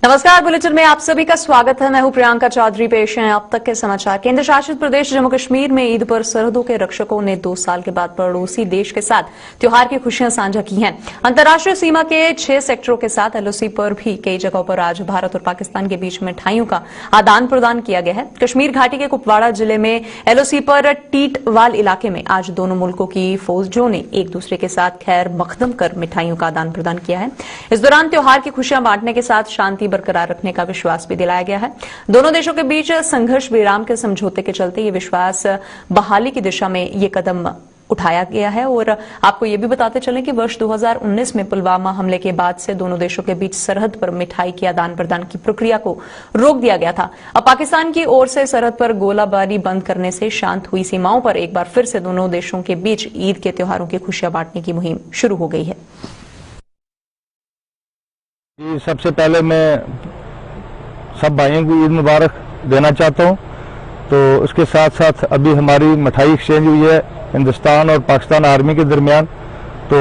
नमस्कार, बुलेटिन में आप सभी का स्वागत है। मैं हूं प्रियंका चौधरी। पेश हैं अब तक के समाचार। केंद्र शासित प्रदेश जम्मू कश्मीर में ईद पर सरहदों के रक्षकों ने 2 साल के बाद पड़ोसी देश के साथ त्योहार की खुशियां साझा की हैं। अंतर्राष्ट्रीय सीमा के 6 सेक्टरों के साथ एलओसी पर भी कई जगहों पर आज भारत और पाकिस्तान के बीच मिठाइयों का आदान प्रदान किया गया है। कश्मीर घाटी के कुपवाड़ा जिले में एलओसी पर टीटवाल इलाके में आज दोनों मुल्कों की फौजों ने एक दूसरे के साथ खैर मकदम कर मिठाइयों का आदान प्रदान किया है। इस दौरान त्योहार की खुशियां बांटने के साथ शांति बरकरार रखने का विश्वास भी दिलाया गया है। दोनों देशों के बीच संघर्ष विराम के समझौते के चलते ये विश्वास बहाली की दिशा में ये कदम उठाया गया है। और आपको ये भी बताते चलें कि वर्ष 2019 में पुलवामा हमले के बाद से दोनों देशों के बीच सरहद पर मिठाई के आदान प्रदान की प्रक्रिया को रोक दिया गया था। अब पाकिस्तान की ओर से सरहद पर गोलाबारी बंद करने से शांत हुई सीमाओं पर एक बार फिर से दोनों देशों के बीच ईद के त्योहारों की खुशियां बांटने की मुहिम शुरू हो गई है। सबसे पहले मैं सब भाइयों को ईद मुबारक देना चाहता हूँ। तो उसके साथ साथ अभी हमारी मिठाई एक्सचेंज हुई है हिंदुस्तान और पाकिस्तान आर्मी के दरमियान। तो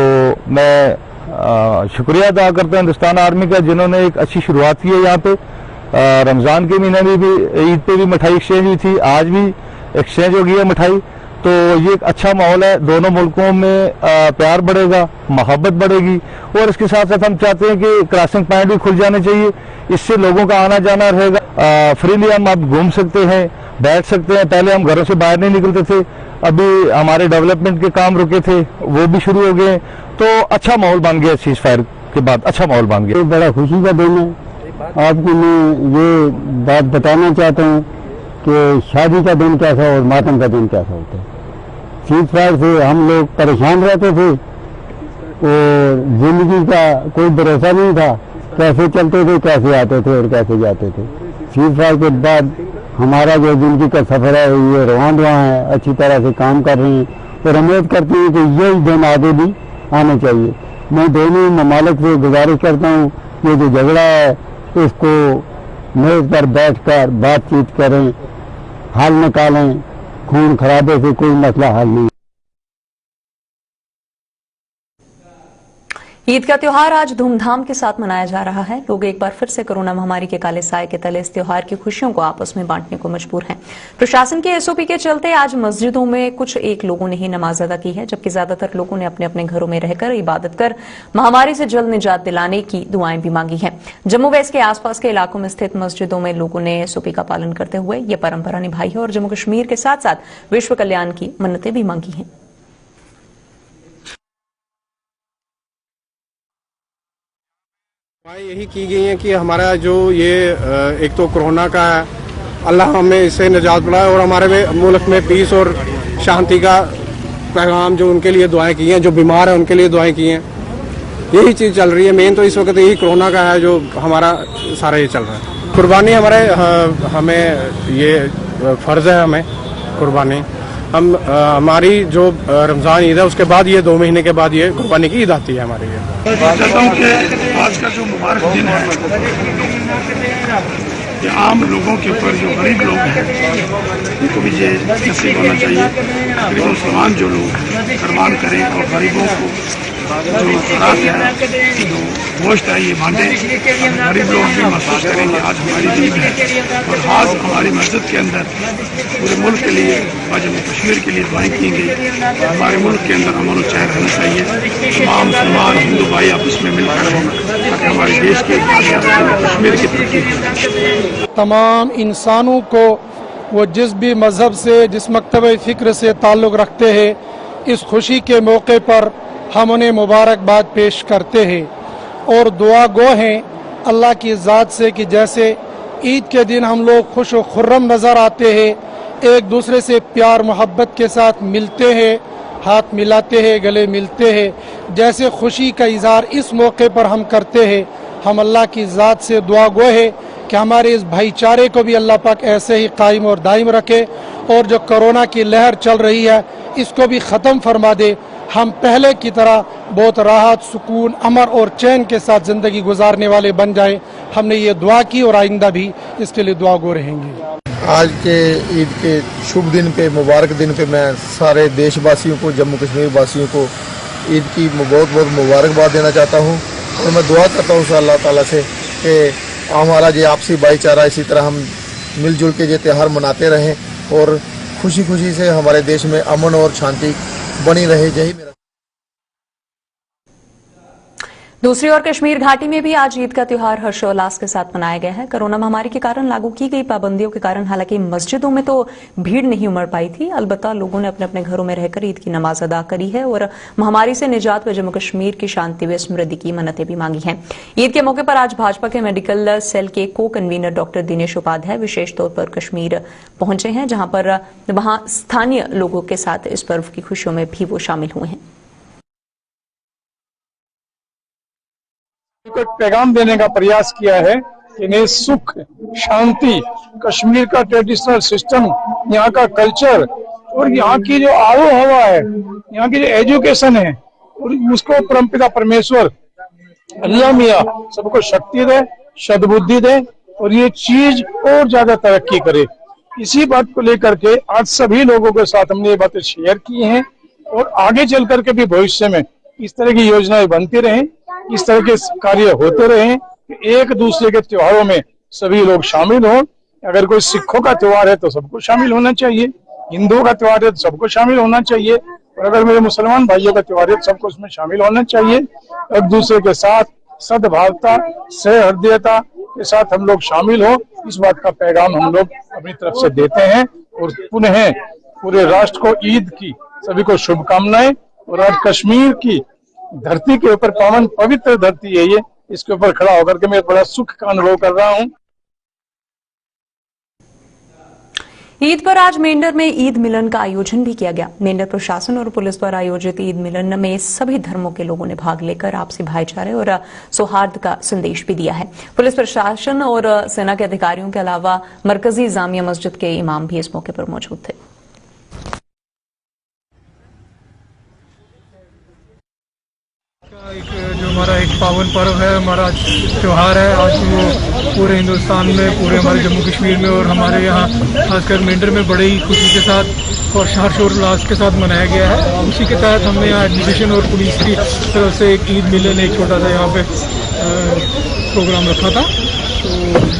मैं शुक्रिया अदा करता हूँ हिंदुस्तान आर्मी का, जिन्होंने एक अच्छी शुरुआत की है। यहाँ पे रमज़ान के महीने में भी ईद पे भी मिठाई एक्सचेंज हुई थी, आज भी एक्सचेंज हो गई है मिठाई। तो ये एक अच्छा माहौल है, दोनों मुल्कों में प्यार बढ़ेगा, मोहब्बत बढ़ेगी। और इसके साथ साथ हम चाहते हैं कि क्रॉसिंग पॉइंट भी खुल जाने चाहिए, इससे लोगों का आना जाना रहेगा। फ्रीली हम अब घूम सकते हैं, बैठ सकते हैं। पहले हम घरों से बाहर नहीं निकलते थे, अभी हमारे डेवलपमेंट के काम रुके थे, वो भी शुरू हो गए। तो अच्छा माहौल बन गया, सीज फायर के बाद अच्छा माहौल बन गया। बड़ा खुशी का दिन है। आपको मैं ये बात बताना चाहता हूँ कि शादी का दिन कैसा और मातम का दिन कैसा होता है। सीज फायर से हम लोग परेशान रहते थे और जिंदगी का कोई भरोसा नहीं था, कैसे चलते थे, कैसे आते थे और कैसे जाते थे। सीज फायर के बाद हमारा जो जिंदगी का सफर है ये रवान है, अच्छी तरह से काम कर रहे हैं और उम्मीद करते हैं कि यही दिन आगे भी आने चाहिए। मैं दोनों ममालिक से गुजारिश करता हूँ, ये जो झगड़ा है इसको मेज पर बैठकर बातचीत करें, हल निकालें। खून खराबे से कोई मसला हल नहीं। ईद का त्योहार आज धूमधाम के साथ मनाया जा रहा है। लोग एक बार फिर से कोरोना महामारी के काले साए के तले इस त्योहार की खुशियों को आपस में बांटने को मजबूर हैं। प्रशासन के एसओपी के चलते आज मस्जिदों में कुछ एक लोगों ने ही नमाज अदा की है, जबकि ज्यादातर लोगों ने अपने अपने घरों में रहकर इबादत कर महामारी से जल्द निजात दिलाने की दुआएं भी मांगी हैं। जम्मू व इसके आसपास के इलाकों में स्थित मस्जिदों में लोगों ने एसओपी का पालन करते हुए ये परंपरा निभाई है और जम्मू कश्मीर के साथ साथ विश्व कल्याण की मन्नतें भी मांगी हैं। यही की गई है कि हमारा जो ये एक तो कोरोना का है, अल्लाह हमें इससे निजात दिलाए और हमारे मुल्क में पीस और शांति का पैगाम जो उनके लिए दुआएं की हैं, जो बीमार हैं उनके लिए दुआएं की हैं। यही चीज़ चल रही है। मेन तो इस वक्त यही कोरोना का है जो हमारा सारा ये चल रहा है। कुर्बानी हमें ये फ़र्ज़ है, हमें कुर्बानी हमारी जो रमज़ान ईद है उसके बाद ये 2 महीने के बाद ये कुर्बानी की ईद आती है हमारी। चाहता हूँ कि आज का जो मुबारक दिन है ये आम लोगों के ऊपर, जो गरीब लोग हैं उनको भी ये नसीब होना चाहिए। गरीब मुसलमान जो लोग कुर्बान करें और गरीबों को जो खुराक है, जो गोश्त है, ये बांटे। गरीब लोग भी महसूस करें कि आज हमारी ईद है और आज हमारी मस्जिद के अंदर पूरे मुल्क के लिए और जम्मू कश्मीर के लिए दुआएं की गई। हमारे मुल्क के अंदर अमन और चैन रहना चाहिए। तमाम मुसलमान हिंदू भाई आपस में मिलकर रहें ताकि हमारे देश के कश्मीर की तरक्की। तमाम इंसानों को वो जिस भी मज़हब से, जिस मकतब फ़िक्र से ताल्लुक़ रखते हैं, इस खुशी के मौके पर हम उन्हें मुबारकबाद पेश करते हैं और दुआ गो हैं अल्लाह की ज़ात से कि जैसे ईद के दिन हम लोग खुश व खुर्रम नज़र आते हैं, एक दूसरे से प्यार मोहब्बत के साथ मिलते हैं, हाथ मिलाते हैं, गले मिलते हैं, जैसे खुशी का इज़हार इस मौके पर हम करते हैं। हम अल्लाह की ज़ात से दुआ गो है कि हमारे इस भाईचारे को भी अल्लाह पाक ऐसे ही कायम और दायम रखे और जो कोरोना की लहर चल रही है इसको भी ख़त्म फरमा दे। हम पहले की तरह बहुत राहत, सुकून, अमन और चैन के साथ ज़िंदगी गुजारने वाले बन जाएं। हमने ये दुआ की और आइंदा भी इसके लिए दुआ गो रहेंगे। आज के ईद के शुभ दिन पे, मुबारक दिन पे मैं सारे देशवासियों को, जम्मू कश्मीर वासियों को ईद की बहुत बहुत मुबारकबाद देना चाहता हूँ और मैं दुआ करता हूँ अल्लाह ताला से कि हमारा जो आपसी भाईचारा इसी तरह हम मिलजुल के ये त्यौहार मनाते रहें और खुशी खुशी से हमारे देश में अमन और शांति बनी रहे। यही मेरा। दूसरी ओर कश्मीर घाटी में भी आज ईद का त्योहार हर्षोल्लास के साथ मनाया गया है। कोरोना महामारी के कारण लागू की गई पाबंदियों के कारण हालांकि मस्जिदों में तो भीड़ नहीं उमड़ पाई थी, अलबत्ता लोगों ने अपने अपने घरों में रहकर ईद की नमाज अदा करी है और महामारी से निजात व जम्मू कश्मीर की शांति व समृद्धि की मन्नतें भी मांगी हैं। ईद के मौके पर आज भाजपा के मेडिकल सेल के को कन्वीनर डॉक्टर दिनेश उपाध्याय विशेष तौर पर कश्मीर पहुंचे हैं, जहां पर वहां स्थानीय लोगों के साथ इस पर्व की खुशियों में भी वो शामिल हुए हैं। को एक पैगाम देने का प्रयास किया है कि इन्हें सुख, शांति, कश्मीर का ट्रेडिशनल सिस्टम, यहाँ का कल्चर और यहाँ की जो आबो हवा है, यहाँ की जो एजुकेशन है, और उसको परमपिता परमेश्वर अल्लाह मियाँ सबको शक्ति दे, सद्बुद्धि दे और ये चीज और ज्यादा तरक्की करे। इसी बात को लेकर के आज सभी लोगों के साथ हमने ये बातें शेयर की हैं और आगे चल करके भी भविष्य में इस तरह की योजनाएं बनती रहें, इस तरह के कार्य होते रहें कि एक दूसरे के त्योहारों में सभी लोग शामिल हों। अगर कोई सिखों का त्योहार है तो सबको शामिल होना चाहिए, हिंदुओं का त्योहार है तो सबको शामिल होना चाहिए, और अगर मेरे मुसलमान भाइयों का त्योहार है तो सबको उसमें शामिल होना चाहिए। एक दूसरे के साथ सद्भावता, सहृदयता के साथ हम लोग शामिल हो, इस बात का पैगाम हम लोग अपनी तरफ से देते हैं। और पुनः पूरे राष्ट्र को ईद की सभी को शुभकामनाएं। और आज कश्मीर की धरती के ऊपर, पावन पवित्र धरती है ये, इसके ऊपर खड़ा होकर के मैं बड़ा सुख का अनुभव कर रहा हूँ। ईद पर आज मेंढर में ईद मिलन का आयोजन भी किया गया। मेंढर प्रशासन और पुलिस द्वारा आयोजित ईद मिलन में सभी धर्मों के लोगों ने भाग लेकर आपसी भाईचारे और सौहार्द का संदेश भी दिया है। पुलिस प्रशासन और सेना के अधिकारियों के अलावा मरकजी जामिया मस्जिद के इमाम भी इस मौके पर मौजूद थे। जो हमारा एक पावन पर्व है, हमारा त्यौहार है, आज वो पूरे हिंदुस्तान में, पूरे हमारे जम्मू कश्मीर में और हमारे यहाँ खासकर मेंढर में बड़े ही खुशी के साथ और हर्षोल्लास के साथ मनाया गया है। उसी के तहत हमने यहाँ एडमिनिस्ट्रेशन और पुलिस की तरफ से एक ईद मिलन, एक छोटा सा यहाँ पे प्रोग्राम रखा था। तो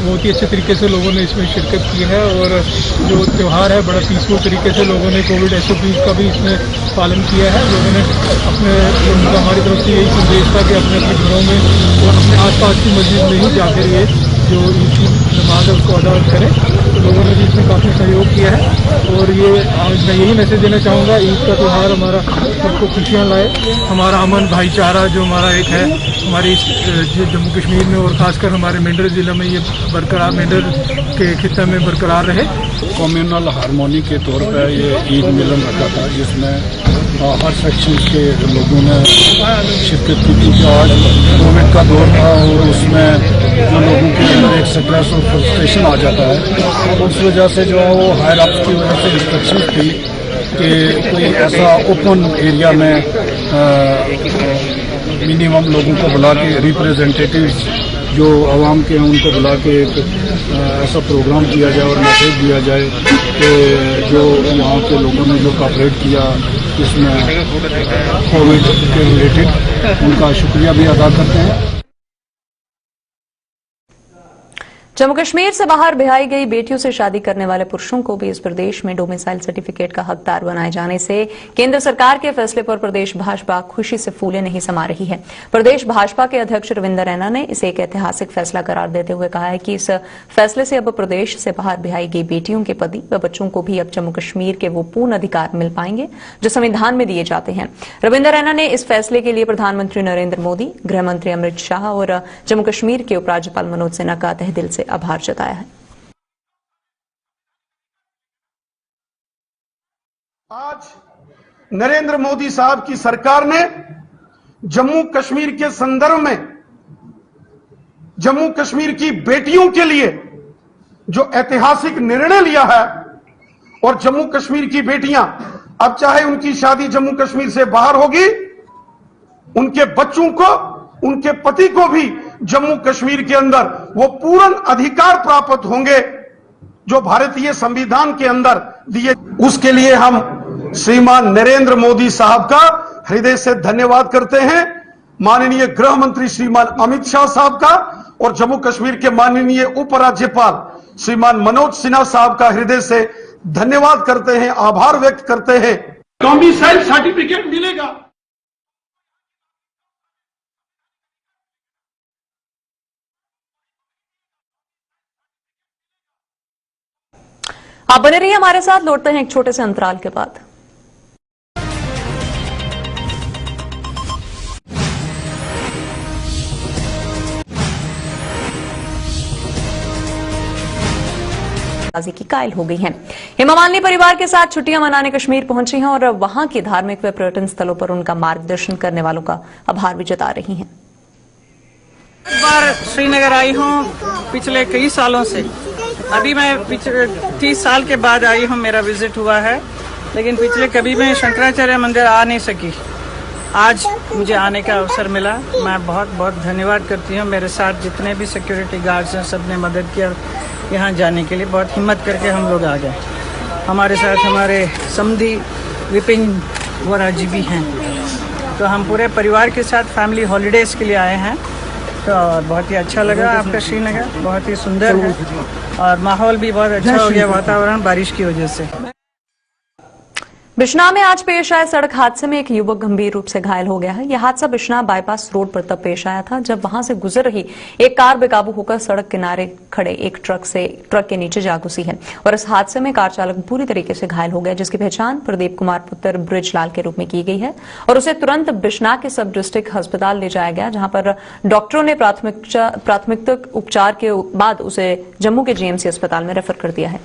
बहुत ही अच्छे तरीके से लोगों ने इसमें शिरकत की है और जो त्यौहार है बड़ा पीसफुल तरीके से लोगों ने कोविड SOPs का भी इसमें पालन किया है। लोगों ने अपने, हमारी तरफ से यही संदेश था कि अपने अपने घरों में और अपने आसपास की मस्जिद में ही जाकर ये जो ईद की नमाज है उसको अदा करें। तो लोगों ने भी इसमें काफ़ी सहयोग किया है और ये आज मैं यही मैसेज देना चाहूँगा, ईद का त्यौहार हमारा सबको खुशियाँ लाए, हमारा अमन भाईचारा जो हमारा एक है हमारी जम्मू कश्मीर में और ख़ासकर हमारे मेंढर ज़िले में ये बरकरार, मेंढर के खित्ते में बरकरार रहे। कम्युनल हारमोनी के तौर पर ये ईद मिलन रखा था, जिसमें हर सेक्शन के लोगों ने शिरकत की थी। आज कोविड का दौर था और उसमें जो लोगों के अंदर एक स्ट्रेस और फ्रस्ट्रेशन आ जाता है, उस वजह से जो है वो हायर अप्स की वजह से इंस्ट्रक्शंस थी कि कोई ऐसा ओपन एरिया में मिनिमम लोगों को बुला के, रिप्रेजेंटेटिव्स जो आवाम के हैं उनको बुला के ऐसा प्रोग्राम किया जाए और मैसेज दिया जाए कि जो यहाँ के लोगों ने जो कोऑपरेट किया इसमें कोविड के रिलेटेड, उनका शुक्रिया भी अदा करते हैं। जम्मू कश्मीर से बाहर ब्याई गई बेटियों से शादी करने वाले पुरुषों को भी इस प्रदेश में डोमिसाइल सर्टिफिकेट का हकदार बनाए जाने से केंद्र सरकार के फैसले पर प्रदेश भाजपा खुशी से फूले नहीं समा रही है। प्रदेश भाजपा के अध्यक्ष रविंदर रैना ने इसे एक ऐतिहासिक फैसला करार देते हुए कहा है कि इस फैसले से अब प्रदेश से बाहर ब्याई गई बेटियों के पति व बच्चों को भी अब जम्मू कश्मीर के वो पूर्ण अधिकार मिल पाएंगे जो संविधान में दिए जाते हैं। रविंदर रैना ने इस फैसले के लिए प्रधानमंत्री नरेंद्र मोदी, गृह मंत्री अमित शाह और जम्मू कश्मीर के उपराज्यपाल मनोज सिन्हा का तहे दिल से आभार जताया है। आज नरेंद्र मोदी साहब की सरकार ने जम्मू कश्मीर के संदर्भ में जम्मू कश्मीर की बेटियों के लिए जो ऐतिहासिक निर्णय लिया है और जम्मू कश्मीर की बेटियां अब चाहे उनकी शादी जम्मू कश्मीर से बाहर होगी, उनके बच्चों को, उनके पति को भी जम्मू कश्मीर के अंदर वो पूर्ण अधिकार प्राप्त होंगे जो भारतीय संविधान के अंदर दिए। उसके लिए हम श्रीमान नरेंद्र मोदी साहब का हृदय से धन्यवाद करते हैं, माननीय गृह मंत्री श्रीमान अमित शाह साहब का और जम्मू कश्मीर के माननीय उपराज्यपाल श्रीमान मनोज सिन्हा साहब का हृदय से धन्यवाद करते हैं, आभार व्यक्त करते हैं। डोमिसाइल सर्टिफिकेट मिलेगा। आप बने रहिए हमारे साथ, लौटते हैं एक छोटे से अंतराल के बाद। की कायल हो गई हैं। हेमा मालिनी परिवार के साथ छुट्टियां मनाने कश्मीर पहुंची हैं और वहां के धार्मिक व पर्यटन स्थलों पर उनका मार्गदर्शन करने वालों का आभार भी जता रही हैं। एक बार श्रीनगर आई हूँ पिछले कई सालों से। अभी मैं पिछले 30 साल के बाद आई हूँ, मेरा विजिट हुआ है, लेकिन पिछले कभी मैं शंकराचार्य मंदिर आ नहीं सकी। आज मुझे आने का अवसर मिला। मैं बहुत बहुत धन्यवाद करती हूँ। मेरे साथ जितने भी सिक्योरिटी गार्ड्स हैं सबने मदद किया यहाँ जाने के लिए। बहुत हिम्मत करके हम लोग आ गए। हमारे साथ हमारे समधी विपिन वोरा जी भी हैं। तो हम पूरे परिवार के साथ फैमिली हॉलीडेज़ के लिए आए हैं। तो बहुत ही अच्छा लगा आपका श्रीनगर, बहुत ही सुंदर है और माहौल भी बहुत अच्छा हो गया वातावरण बारिश की वजह से। बिश्नाह में आज पेश आए सड़क हादसे में एक युवक गंभीर रूप से घायल हो गया है। यह हादसा बिश्नाह बाईपास रोड पर तब पेश आया था जब वहां से गुजर रही एक कार बेकाबू होकर सड़क किनारे खड़े एक ट्रक के नीचे जा घुसी है और इस हादसे में कार चालक पूरी तरीके से घायल हो गया, जिसकी पहचान प्रदीप कुमार पुत्र ब्रिजलाल के रूप में की गई है और उसे तुरंत बिश्नाह के सब डिस्ट्रिक्ट अस्पताल ले जाया गया, जहां पर डॉक्टरों ने प्राथमिक उपचार के बाद उसे जम्मू के जीएमसी अस्पताल में रेफर कर दिया है।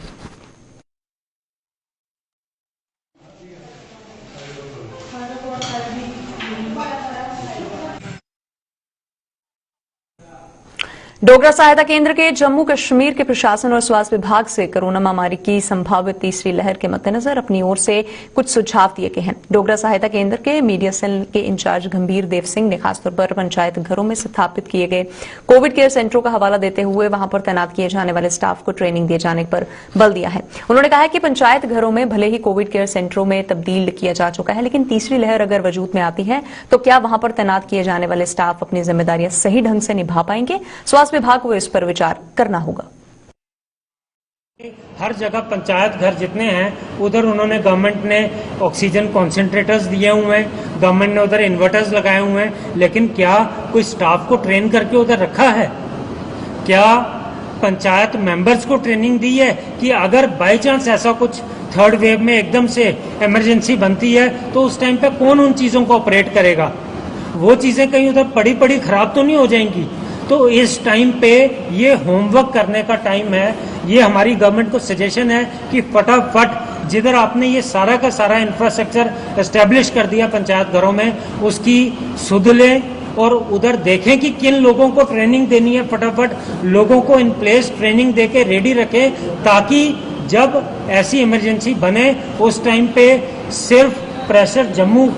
डोगरा सहायता केंद्र के जम्मू कश्मीर के प्रशासन और स्वास्थ्य विभाग से कोरोना महामारी की संभावित तीसरी लहर के मद्देनजर अपनी ओर से कुछ सुझाव दिए गए हैं। डोगरा सहायता केंद्र के मीडिया सेल के इंचार्ज गंभीर देव सिंह ने खासतौर पर पंचायत घरों में स्थापित किए गए कोविड केयर सेंटरों का हवाला देते हुए वहां पर तैनात किए जाने वाले स्टाफ को ट्रेनिंग दिए जाने पर बल दिया है। उन्होंने कहा कि पंचायत घरों में भले ही कोविड केयर सेंटरों में तब्दील किया जा चुका है, लेकिन तीसरी लहर अगर वजूद में आती है तो क्या वहां पर तैनात किए जाने वाले स्टाफ अपनी जिम्मेदारियां सही ढंग से निभा पाएंगे? स्वास्थ्य विभाग को इस पर विचार करना होगा। हर जगह पंचायत घर जितने हैं उधर उन्होंने गवर्नमेंट ने ऑक्सीजन कॉन्सेंट्रेटर्स दिए हुए हैं, गवर्नमेंट ने उधर इन्वर्टर्स लगाए हुए हैं, लेकिन क्या कोई स्टाफ को ट्रेन करके उधर रखा है? क्या पंचायत मेंबर्स को ट्रेनिंग दी है कि अगर बाय चांस ऐसा कुछ थर्ड वेव में एकदम से इमरजेंसी बनती है तो उस टाइम पे कौन उन चीज़ों को ऑपरेट करेगा? वो चीज़ें कहीं उधर पड़ी खराब तो नहीं हो जाएंगी? तो इस टाइम पे ये होमवर्क करने का टाइम है। ये हमारी गवर्नमेंट को सजेशन है कि फटाफट जिधर आपने ये सारा का सारा इंफ्रास्ट्रक्चर एस्टेब्लिश कर दिया पंचायत घरों में, उसकी सुध लें और उधर देखें कि किन लोगों को ट्रेनिंग देनी है। फटाफट लोगों को इन प्लेस ट्रेनिंग दे के रेडी रखें, ताकि जब ऐसी इमरजेंसी बने उस टाइम पे सिर्फ प्रेशर जम्मू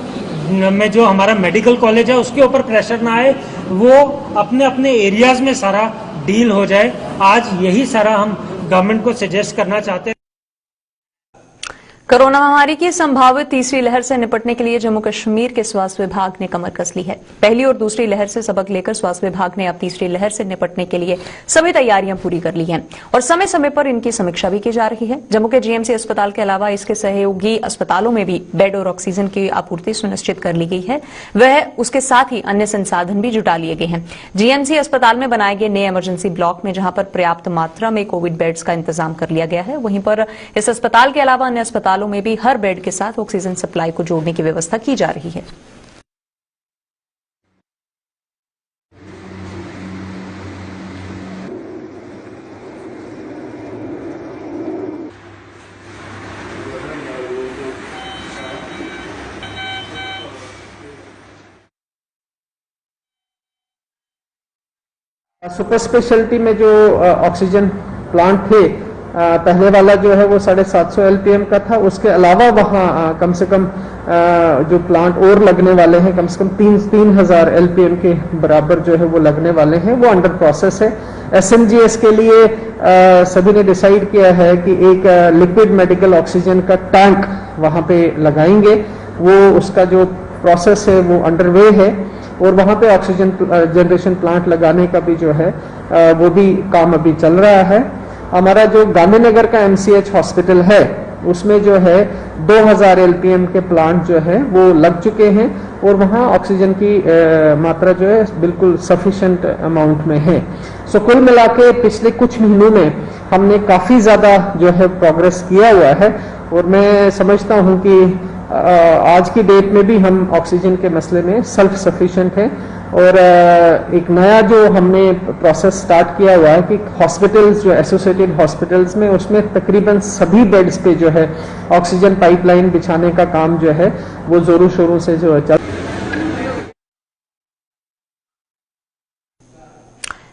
में जो हमारा मेडिकल कॉलेज है उसके ऊपर प्रेशर ना आए, वो अपने अपने एरियाज में सारा डील हो जाए। आज यही सारा हम गवर्नमेंट को सजेस्ट करना चाहते हैं। कोरोना महामारी की संभावित तीसरी लहर से निपटने के लिए जम्मू कश्मीर के स्वास्थ्य विभाग ने कमर कस ली है। पहली और दूसरी लहर से सबक लेकर स्वास्थ्य विभाग ने अब तीसरी लहर से निपटने के लिए सभी तैयारियां पूरी कर ली हैं और समय समय पर इनकी समीक्षा भी की जा रही है। जम्मू के जीएमसी अस्पताल के अलावा इसके सहयोगी अस्पतालों में भी बेड और ऑक्सीजन की आपूर्ति सुनिश्चित कर ली गई है। वह उसके साथ ही अन्य संसाधन भी जुटा लिए गए हैं। जीएमसी अस्पताल में बनाए गए नए इमरजेंसी ब्लॉक में जहां पर पर्याप्त मात्रा में कोविड बेड्स का इंतजाम कर लिया गया है, वहीं पर इस अस्पताल के अलावा अन्य अस्पतालों में भी हर बेड के साथ ऑक्सीजन सप्लाई को जोड़ने की व्यवस्था की जा रही है। सुपर स्पेशलिटी में जो ऑक्सीजन प्लांट थे, पहले वाला जो है वो 750 LPM का था। उसके अलावा वहाँ कम से कम जो प्लांट और लगने वाले हैं कम से कम 3000 LPM के बराबर जो है वो लगने वाले हैं, वो अंडर प्रोसेस है। SMGS के लिए सभी ने डिसाइड किया है कि एक लिक्विड मेडिकल ऑक्सीजन का टैंक वहाँ पे लगाएंगे। वो उसका जो प्रोसेस है वो अंडरवे है और वहाँ पे ऑक्सीजन जनरेशन प्लांट लगाने का भी जो है वो भी काम अभी चल रहा है। हमारा जो गांधीनगर का MCH हॉस्पिटल है उसमें जो है 2000 LPM के प्लांट जो है वो लग चुके हैं और वहाँ ऑक्सीजन की मात्रा जो है बिल्कुल सफिशिएंट अमाउंट में है। सो कुल मिला के पिछले कुछ महीनों में हमने काफ़ी ज़्यादा जो है प्रोग्रेस किया हुआ है और मैं समझता हूँ कि आज की डेट में भी हम ऑक्सीजन के मसले में सेल्फ सफिशिएंट हैं। और एक नया जो हमने प्रोसेस स्टार्ट किया हुआ है कि हॉस्पिटल्स जो एसोसिएटेड हॉस्पिटल्स में उसमें तकरीबन सभी बेड्स पे जो है ऑक्सीजन पाइपलाइन बिछाने का काम जो है वो जोरों शोरों से जो है चल।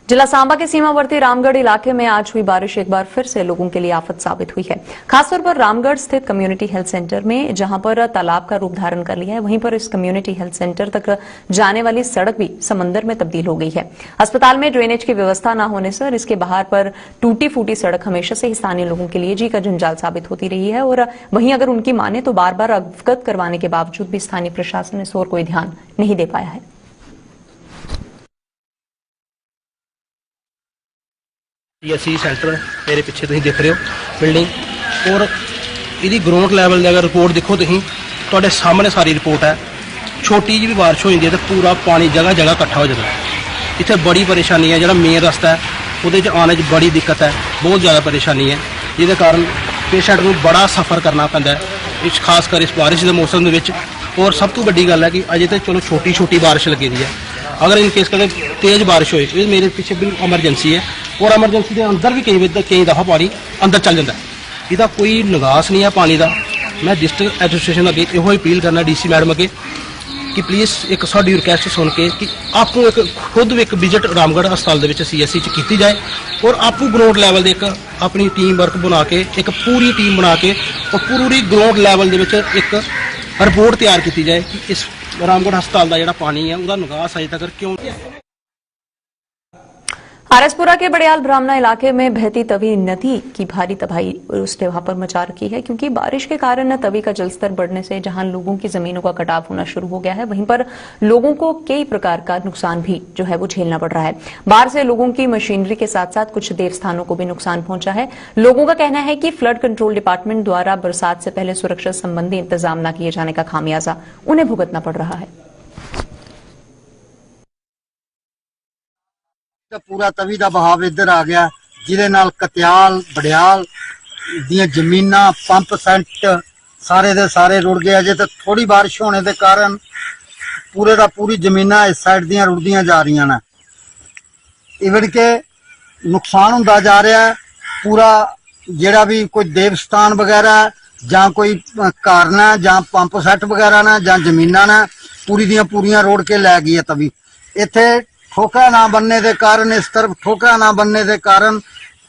जिला सांबा के सीमावर्ती रामगढ़ इलाके में आज हुई बारिश एक बार फिर से लोगों के लिए आफत साबित हुई है। खासतौर पर रामगढ़ स्थित कम्युनिटी हेल्थ सेंटर में जहां पर तालाब का रूप धारण कर लिया है, वहीं पर इस कम्युनिटी हेल्थ सेंटर तक जाने वाली सड़क भी समंदर में तब्दील हो गई है। अस्पताल में ड्रेनेज की व्यवस्था न होने से इसके बाहर पर टूटी फूटी सड़क हमेशा से ही स्थानीय लोगों के लिए जी का जंजाल साबित होती रही है। और वहीं अगर उनकी माने तो बार बार अवगत करवाने के बावजूद भी स्थानीय प्रशासन इस ओर कोई ध्यान नहीं दे पाया है। TSC सेंटर मेरे पिछे तुम देख रहे हो बिल्डिंग, और यदि ग्राउंड लैवल की अगर रिपोर्ट देखो तुम सामने सारी रिपोर्ट है। छोटी जी भी बारिश हो जाती है तो पूरा पानी जगह जगह इकट्ठा हो जाता है। इतने बड़ी परेशानी है, जो मेन रास्ता है वो आने बड़ी दिक्कत है, बहुत ज़्यादा परेशानी है, जिसके कारण पेशेंट को बड़ा सफ़र करना पैंदा है, खासकर इस बारिश के मौसम के। और सब तो बड़ी गल है कि अजे तो चलो छोटी छोटी बारिश लगी दी है, अगर इन केस कदे तेज़ बारिश हो मेरे पीछे बिल्कुल एमरजेंसी है और एमरजेंसी के अंदर भी कई दफ़ा पानी अंदर चल जाता है, इसका कोई निगास नहीं है पानी का। मैं डिस्ट्रिक्ट एडमिनिस्ट्रेशन अगे यो अपील करना DC मैडम अगे कि प्लीज़ एक साड़ी रिक्वेस्ट सुन के कि आपको एक खुद एक विजिट रामगढ़ अस्पताल के CSC की जाए और आपको ग्राउंड लैवल एक अपनी टीम वर्क बना के एक पूरी टीम बना के और पूरी ग्राउंड लैवल एक रिपोर्ट तैयार की जाए कि इस रामगढ़ अस्पताल का जो पानी है उसका निगास अजे तक क्यों। आरएसपुरा के बड़ियाल ब्राह्मणा इलाके में बहती तवी नदी की भारी तबाही उसने वहां पर मचा रखी है, क्योंकि बारिश के कारण तवी का जलस्तर बढ़ने से जहां लोगों की जमीनों का कटाव होना शुरू हो गया है, वहीं पर लोगों को कई प्रकार का नुकसान भी जो है वो झेलना पड़ रहा है। बाढ़ से लोगों की मशीनरी के साथ साथ कुछ देवस्थानों को भी नुकसान पहुंचा है। लोगों का कहना है कि फ्लड कंट्रोल डिपार्टमेंट द्वारा बरसात से पहले सुरक्षा संबंधी इंतजाम न किए जाने का खामियाजा उन्हें भुगतना पड़ रहा है। पूरा तवी का बहाव इधर आ गया, जिहदे नाल कत्याल बड़ियाल दियां जमीनां पंप सेट सारे दे सारे रुड़ गए। अजे तो थोड़ी बारिश होने के कारण पूरे दा पूरी जमीनां इस साइड दियां रुड़दियां जा रही ने। इवन के नुकसान होंदा जा रहा है। पूरा जिहड़ा भी कोई देवस्थान वगैरह जां कोई घर ने जां पंप सेट वगैरह ने जां जमीनां ने पूरी दियां पूरियां रोड़ के लै गई है तवी। इत्थे ठोका ना बनने के कारण, इस तरफ ठोका ना बनने के कारण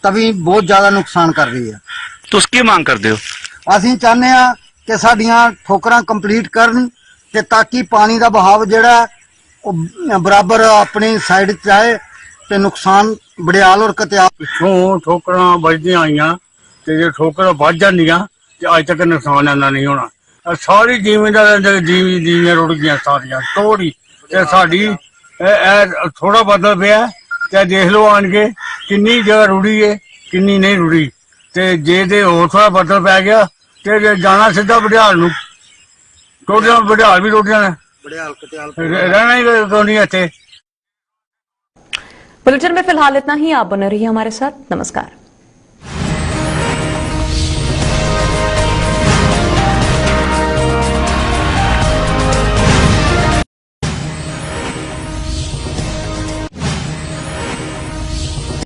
तभी बहुत ज्यादा नुकसान कर रही है। तो उसकी मांग करते हो? असीं चाहते हैं कि साडियां ठोकरां कंप्लीट करन ते ताकि पानी का बहाव जिहड़ा बराबर अपनी साइड चाहे ते नुकसान बड़ियाल और कत्याल पिछों ठोकरां बजदियां आईयां ते जे ठोकरां बज जांदियां ते अज तक नुकसान इन्ना नहीं होना। सारी जिमीदार जीवियां रुड़ गईयां सारियां तोड़ी ते साडी थोड़ा बदल पिया ते देख लो आन के किन्नी जगह रुड़ी है किन्नी नहीं रुड़ी। ते जे दे होर थोड़ा बदल पै गया ते जाना सीधा बड़ियाल नूं। टोटियां बड़ियाल भी टोटियां ने, रहना ही कोई नहीं इत्थे। बुलेटिन में फिलहाल इतना ही। आप बने रहिए हमारे साथ। नमस्कार।